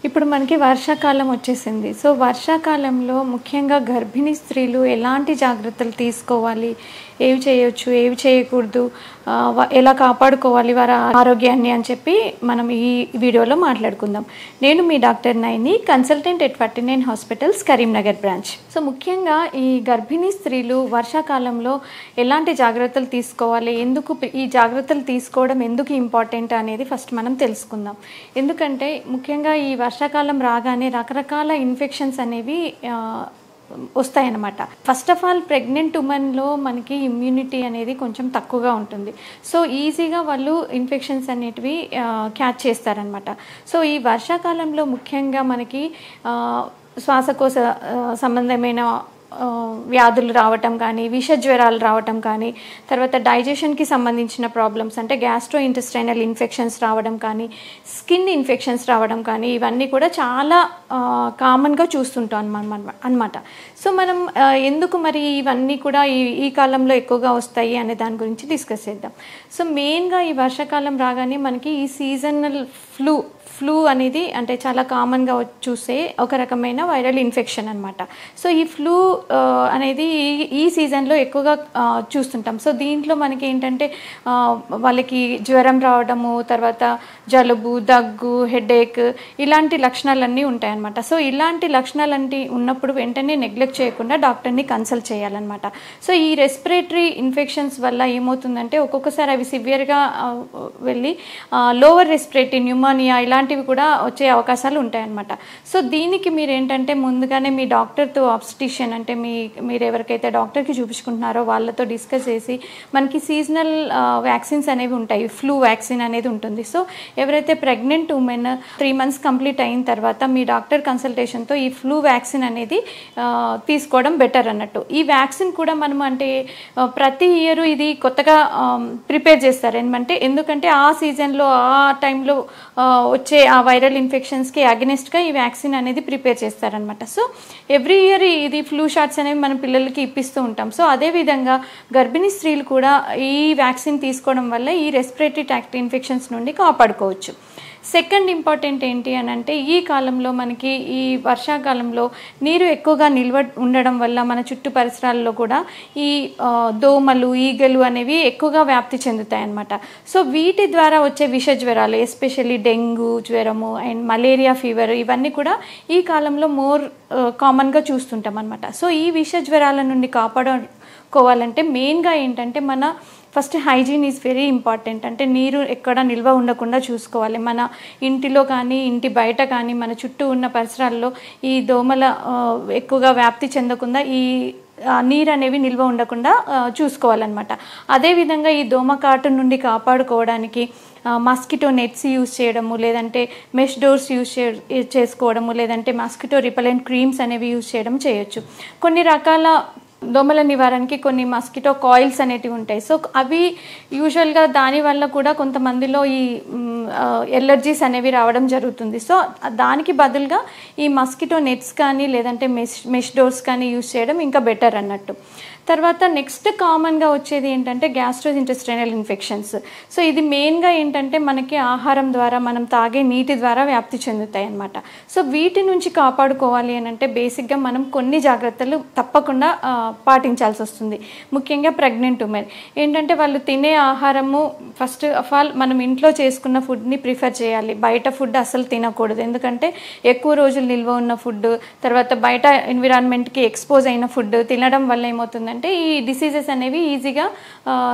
ఇప్పుడు మనకి వర్షాకాలం వచ్చేసింది. సో, వర్షాకాలంలో ముఖ్యంగా గర్భిణీ స్త్రీలు ఎలాంటి జాగ్రత్తలు తీసుకోవాలి? ఏవి చేయొచ్చు? ఏవి చేయకూడదు? ఎలా కాపాడుకోవాలి వారి ఆరోగ్యాన్ని అని చెప్పి మనం ఈ వీడియోలో మాట్లాడుకుందాం. నేను మీ doctor Naini, consultant at 49 hospitals, Karimnagar branch. So, ముఖ్యంగా ఈ గర్భిణీ స్త్రీలు వర్షాకాలంలో ఎలాంటి జాగ్రత్తలు తీసుకోవాలి? ఈ జాగ్రత్తలు తీసుకోవడం ఎందుకు ఇంపార్టెంట్ అనేది ఫస్ట్ మనం తెలుసుకుందాం. ఎందుకంటే ముఖ్యంగా ఈ వర్షాకాలం రాగానే రకరకాల ఇన్ఫెక్షన్స్ అనేవి వస్తాయన్నమాట. ఫస్ట్ ఆఫ్ ఆల్ ప్రెగ్నెంట్ ఉమెన్లో మనకి ఇమ్యూనిటీ అనేది కొంచెం తక్కువగా ఉంటుంది. సో ఈజీగా వాళ్ళు ఇన్ఫెక్షన్స్ అనేటివి క్యాచ్ చేస్తారనమాట. సో ఈ వర్షాకాలంలో ముఖ్యంగా మనకి శ్వాసకోశ సంబంధమైన వ్యాధులు రావటం కానీ, విష జ్వరాలు రావటం కానీ, తర్వాత డైజెషన్కి సంబంధించిన ప్రాబ్లమ్స్ అంటే గ్యాస్ట్రో ఇంటెస్టైనల్ ఇన్ఫెక్షన్స్ రావడం కానీ, స్కిన్ ఇన్ఫెక్షన్స్ రావడం కానీ, ఇవన్నీ కూడా చాలా కామన్గా చూస్తుంటాం అన్నమాట. సో మనం ఎందుకు మరి ఇవన్నీ కూడా ఈ కాలంలో ఎక్కువగా వస్తాయి అనే దాని గురించి డిస్కస్ చేద్దాం. సో మెయిన్గా ఈ వర్షాకాలం రాగానే మనకి ఈ సీజనల్ ఫ్లూ అనేది అంటే చాలా కామన్గా చూసే ఒక రకమైన వైరల్ ఇన్ఫెక్షన్ అనమాట. సో ఈ ఫ్లూ అనేది ఈ సీజన్లో ఎక్కువగా చూస్తుంటాం. సో దీంట్లో మనకి ఏంటంటే వాళ్ళకి జ్వరం రావడము, తర్వాత జలుబు, దగ్గు, హెడేక్ ఇలాంటి లక్షణాలన్నీ ఉంటాయన్నమాట. సో ఇలాంటి లక్షణాలన్నీ ఉన్నప్పుడు వెంటనే నెగ్లెక్ట్ చేయకుండా డాక్టర్ని కన్సల్ట్ చేయాలన్నమాట. సో ఈ రెస్పిరేటరీ ఇన్ఫెక్షన్స్ వల్ల ఏమవుతుందంటే ఒక్కొక్కసారి అవి సివియర్గా వెళ్ళి లోవర్ రెస్పిరేటరీ న్యూమోనియా ఇలాంటివి కూడా వచ్చే అవకాశాలు ఉంటాయన్నమాట. సో దీనికి మీరు ఏంటంటే ముందుగానే మీ డాక్టర్తో ఆబ్స్టిషియన్ అంటే మీరు ఎవరికైతే డాక్టర్కి చూపించుకుంటున్నారో వాళ్ళతో డిస్కస్ చేసి మనకి సీజనల్ వ్యాక్సిన్స్ అనేవి ఉంటాయి. ఫ్లూ వ్యాక్సిన్ అనేది ఉంటుంది. సో ఎవరైతే ప్రెగ్నెంట్ ఉమెన్ 3 months కంప్లీట్ అయిన తర్వాత మీ డాక్టర్ కన్సల్టేషన్తో ఈ ఫ్లూ వ్యాక్సిన్ అనేది తీసుకోవడం బెటర్ అన్నట్టు. ఈ వ్యాక్సిన్ కూడా మనం అంటే ప్రతి ఇయర్ ఇది కొత్తగా ప్రిపేర్ చేస్తారు. ఎందుకంటే ఆ సీజన్లో ఆ టైంలో వచ్చే ఆ వైరల్ ఇన్ఫెక్షన్స్కి అగెనిస్ట్గా ఈ వ్యాక్సిన్ అనేది ప్రిపేర్ చేస్తారనమాట. సో ఎవ్రీ ఇయర్ ఇది ఫ్లూ షాట్స్ అనేవి మనం పిల్లలకి ఇప్పిస్తూ ఉంటాం. సో అదేవిధంగా గర్భిణీ స్త్రీలు కూడా ఈ వ్యాక్సిన్ తీసుకోవడం వల్ల ఈ రెస్పిరేటరీ ట్రాక్ట్ ఇన్ఫెక్షన్స్ నుండి కాపాడుకోవచ్చు. సెకండ్ ఇంపార్టెంట్ ఏంటి అని అంటే ఈ కాలంలో మనకి ఈ వర్షాకాలంలో నీరు ఎక్కువగా నిల్వ ఉండడం వల్ల మన చుట్టూ పరిసరాల్లో కూడా ఈ దోమలు, ఈగలు అనేవి ఎక్కువగా వ్యాప్తి చెందుతాయి అన్నమాట. సో వీటి ద్వారా వచ్చే విష జ్వరాలు, ఎస్పెషల్లీ డెంగ్యూ జ్వరము అండ్ మలేరియా ఫీవర్ ఇవన్నీ కూడా ఈ కాలంలో మోర్ కామన్గా చూస్తుంటాం అన్నమాట. సో ఈ విష జ్వరాల నుండి కాపాడుకోవాలంటే మెయిన్గా ఏంటంటే మన first hygiene is very important. అంటే నీరు ఎక్కడ నిల్వ ఉండకుండా చూసుకోవాలి. మన ఇంటిలో కానీ, ఇంటి బయట కానీ, మన చుట్టూ ఉన్న పరిసరాల్లో ఈ దోమల ఎక్కువగా వ్యాప్తి చెందకుండా ఈ నీరు అనేవి నిల్వ ఉండకుండా చూసుకోవాలన్నమాట. అదేవిధంగా ఈ దోమకాటు నుండి కాపాడుకోవడానికి మస్కిటో నెట్స్ యూజ్ చేయడము, లేదంటే మెష్ డోర్స్ చేసుకోవడము, లేదంటే మస్కిటో రిపెలెంట్ క్రీమ్స్ అనేవి యూజ్ చేయడం చేయొచ్చు. కొన్ని రకాల దోమల నివారణకి కొన్ని మస్కిటో కాయిల్స్ అనేటివి ఉంటాయి. సో అవి యూజువల్గా దానివల్ల కూడా కొంతమందిలో ఈ ఎలర్జీస్ అనేవి రావడం జరుగుతుంది. సో దానికి బదులుగా ఈ మస్కిటో నెట్స్ కానీ లేదంటే మెష్ డోర్స్ కానీ యూజ్ చేయడం ఇంకా బెటర్ అన్నట్టు. తర్వాత నెక్స్ట్ కామన్గా వచ్చేది ఏంటంటే గ్యాస్ట్రో ఇంటెస్టైనల్ ఇన్ఫెక్షన్స్. సో ఇది మెయిన్గా ఏంటంటే మనకి ఆహారం ద్వారా, మనం తాగే నీటి ద్వారా వ్యాప్తి చెందుతాయి అన్నమాట. సో వీటి నుంచి కాపాడుకోవాలి అని అంటే బేసిక్గా మనం కొన్ని జాగ్రత్తలు తప్పకుండా పాటించాల్సి వస్తుంది. ముఖ్యంగా ప్రెగ్నెంట్ ఉమెన్ ఏంటంటే వాళ్ళు తినే ఆహారము ఫస్ట్ ఆఫ్ ఆల్ మనం ఇంట్లో చేసుకున్న ఫుడ్ని ప్రిఫర్ చేయాలి. బయట ఫుడ్ అసలు తినకూడదు. ఎందుకంటే ఎక్కువ రోజులు నిల్వ ఉన్న ఫుడ్, తర్వాత బయట ఎన్విరాన్మెంట్కి ఎక్స్పోజ్ అయిన ఫుడ్ తినడం వల్ల ఏమవుతుందంటే ఈ డిసీజెస్ అనేవి ఈజీగా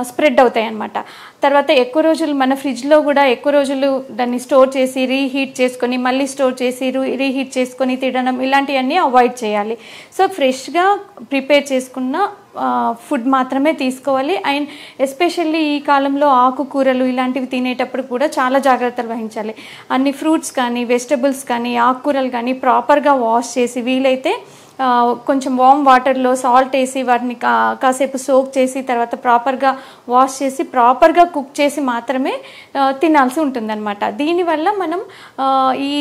స్ప్రెడ్ అవుతాయి అన్నమాట. తర్వాత ఎక్కువ రోజులు మన ఫ్రిడ్జ్లో కూడా ఎక్కువ రోజులు దాన్ని స్టోర్ చేసి రీహీట్ చేసుకొని మళ్ళీ స్టోర్ చేసి రీహీట్ చేసుకొని తినడం ఇలాంటివన్నీ అవాయిడ్ చేయాలి. సో ఫ్రెష్గా ప్రిపేర్ చేసుకున్న ఫుడ్ మాత్రమే తీసుకోవాలి. అండ్ ఎస్పెషల్లీ ఈ కాలంలో ఆకుకూరలు ఇలాంటివి తినేటప్పుడు కూడా చాలా జాగ్రత్తలు వహించాలి. అన్ని ఫ్రూట్స్ కానీ, వెజిటబుల్స్ కానీ, ఆకుకూరలు కానీ ప్రాపర్గా వాష్ చేసి వీలైతే కొంచెం వామ్ వాటర్లో సాల్ట్ వేసి వాటిని కాసేపు సోక్ చేసి తర్వాత ప్రాపర్గా వాష్ చేసి ప్రాపర్గా కుక్ చేసి మాత్రమే తినాల్సి ఉంటుందన్నమాట. దీనివల్ల మనం ఈ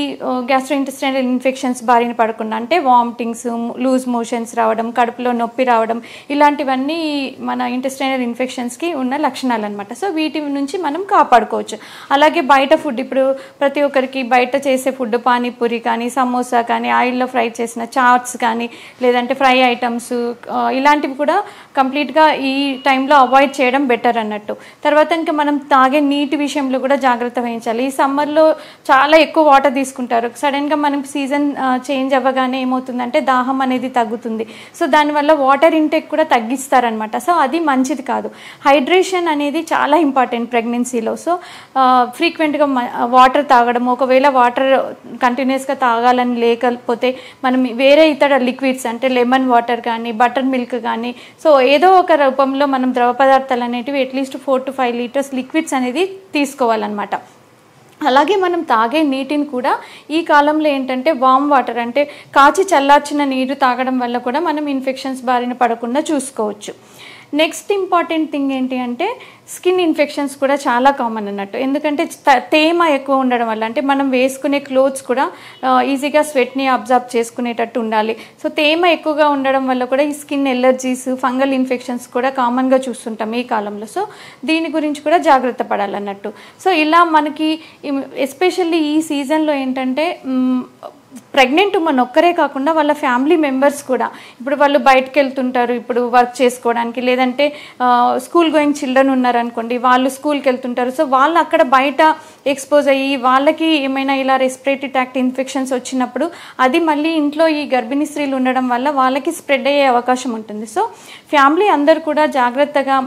గ్యాస్ట్రోఇంటెస్టైనల్ ఇన్ఫెక్షన్స్ బారిన పడకుండా, అంటే వామిటింగ్స్, లూజ్ మోషన్స్ రావడం, కడుపులో నొప్పి రావడం, ఇలాంటివన్నీ మన ఇంటెస్టైనల్ ఇన్ఫెక్షన్స్కి ఉన్న లక్షణాలు అనమాట. సో వీటి నుంచి మనం కాపాడుకోవచ్చు. అలాగే బయట ఫుడ్, ఇప్పుడు ప్రతి ఒక్కరికి బయట చేసే ఫుడ్ పానీపూరి కానీ, సమోసా కానీ, ఆయిల్లో ఫ్రై చేసిన చాట్స్ కానీ, లేదంటే ఫ్రై ఐటమ్స్, ఇలాంటివి కూడా కంప్లీట్గా ఈ టైంలో అవాయిడ్ చేయడం బెటర్ అన్నట్టు. తర్వాత ఇంకా మనం తాగే నీటి విషయంలో కూడా జాగ్రత్త వహించాలి. ఈ సమ్మర్లో చాలా ఎక్కువ వాటర్ తీసుకుంటారు. సడన్గా మనం సీజన్ చేంజ్ అవ్వగానే ఏమవుతుందంటే దాహం అనేది తగ్గుతుంది. సో దానివల్ల వాటర్ ఇంటేక్ కూడా తగ్గిస్తారనమాట. సో అది మంచిది కాదు. హైడ్రేషన్ అనేది చాలా ఇంపార్టెంట్ ప్రెగ్నెన్సీలో. సో ఫ్రీక్వెంట్గా వాటర్ తాగడం, ఒకవేళ వాటర్ కంటిన్యూస్గా తాగాలని లేకపోతే మనం వేరే ఇతర లిక్విడ్స్ అంటే లెమన్ వాటర్ కానీ, బటర్ మిల్క్ కానీ, సో ఏదో ఒక రూపంలో మనం ద్రవ పదార్థాలు అనేటివి అట్లీస్ట్ 4 to 5 లీటర్స్ లిక్విడ్స్ అనేది తీసుకోవాలన్నమాట. అలాగే మనం తాగే నీటిని కూడా ఈ కాలంలో ఏంటంటే వామ్ వాటర్, అంటే కాచి చల్లార్చిన నీరు తాగడం వల్ల కూడా మనం ఇన్ఫెక్షన్స్ బారిన పడకుండా చూసుకోవచ్చు. నెక్స్ట్ ఇంపార్టెంట్ థింగ్ ఏంటి అంటే స్కిన్ ఇన్ఫెక్షన్స్ కూడా చాలా కామన్ అన్నట్టు. ఎందుకంటే తేమ ఎక్కువ ఉండడం వల్ల, అంటే మనం వేసుకునే క్లోత్స్ కూడా ఈజీగా స్వెట్ని అబ్జర్వ్ చేసుకునేటట్టు ఉండాలి. సో తేమ ఎక్కువగా ఉండడం వల్ల కూడా ఈ స్కిన్ ఎలర్జీస్, ఫంగల్ ఇన్ఫెక్షన్స్ కూడా కామన్గా చూస్తుంటాం ఈ కాలంలో. సో దీని గురించి కూడా జాగ్రత్త పడాలన్నట్టు. సో ఇలా మనకి ఎస్పెషల్లీ ఈ సీజన్లో ఏంటంటే ప్రెగ్నెంట్ ఉమెన్ ఒక్కరే కాకుండా వాళ్ళ ఫ్యామిలీ మెంబర్స్ కూడా, ఇప్పుడు వాళ్ళు బయటకు వెళ్తుంటారు ఇప్పుడు వర్క్ చేసుకోవడానికి, లేదంటే స్కూల్ గోయింగ్ చిల్డ్రన్ ఉన్నారనుకోండి, వాళ్ళు స్కూల్కి వెళ్తుంటారు. సో వాళ్ళు అక్కడ బయట ఎక్స్పోజ్ అయ్యి వాళ్ళకి ఏమైనా ఇలా రెస్పిరేటరీ ట్రాక్ట్ ఇన్ఫెక్షన్స్ వచ్చినప్పుడు అది మళ్ళీ ఇంట్లో ఈ గర్భిణీ స్త్రీలు ఉండడం వల్ల వాళ్ళకి స్ప్రెడ్ అయ్యే అవకాశం ఉంటుంది. సో ఫ్యామిలీ అందరు కూడా జాగ్రత్తగా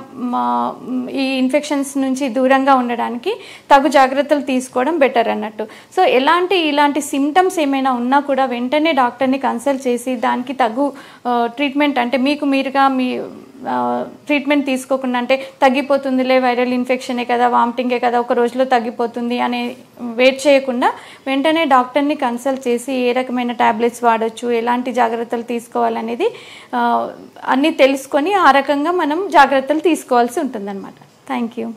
ఈ ఇన్ఫెక్షన్స్ నుంచి దూరంగా ఉండడానికి తగు జాగ్రత్తలు తీసుకోవడం బెటర్ అన్నట్టు. సో ఇలాంటి సిమ్టమ్స్ ఏమైనా ఉన్నా కూడా వెంటనే డాక్టర్ని కన్సల్ట్ చేసి దానికి తగు ట్రీట్మెంట్, అంటే మీరుగా మీ ట్రీట్మెంట్ తీసుకోకుండా, అంటే తగ్గిపోతుందిలే వైరల్ ఇన్ఫెక్షనే కదా, వామిటింగే కదా, ఒక రోజులో తగ్గిపోతుంది అని వెయిట్ చేయకుండా వెంటనే డాక్టర్ని కన్సల్ట్ చేసి ఏ రకమైన టాబ్లెట్స్ వాడచ్చు, ఎలాంటి జాగ్రత్తలు తీసుకోవాలనేది అన్నీ తెలుసుకొని ఆ రకంగా మనం జాగ్రత్తలు తీసుకోవాల్సి ఉంటుందన్నమాట. Thank you.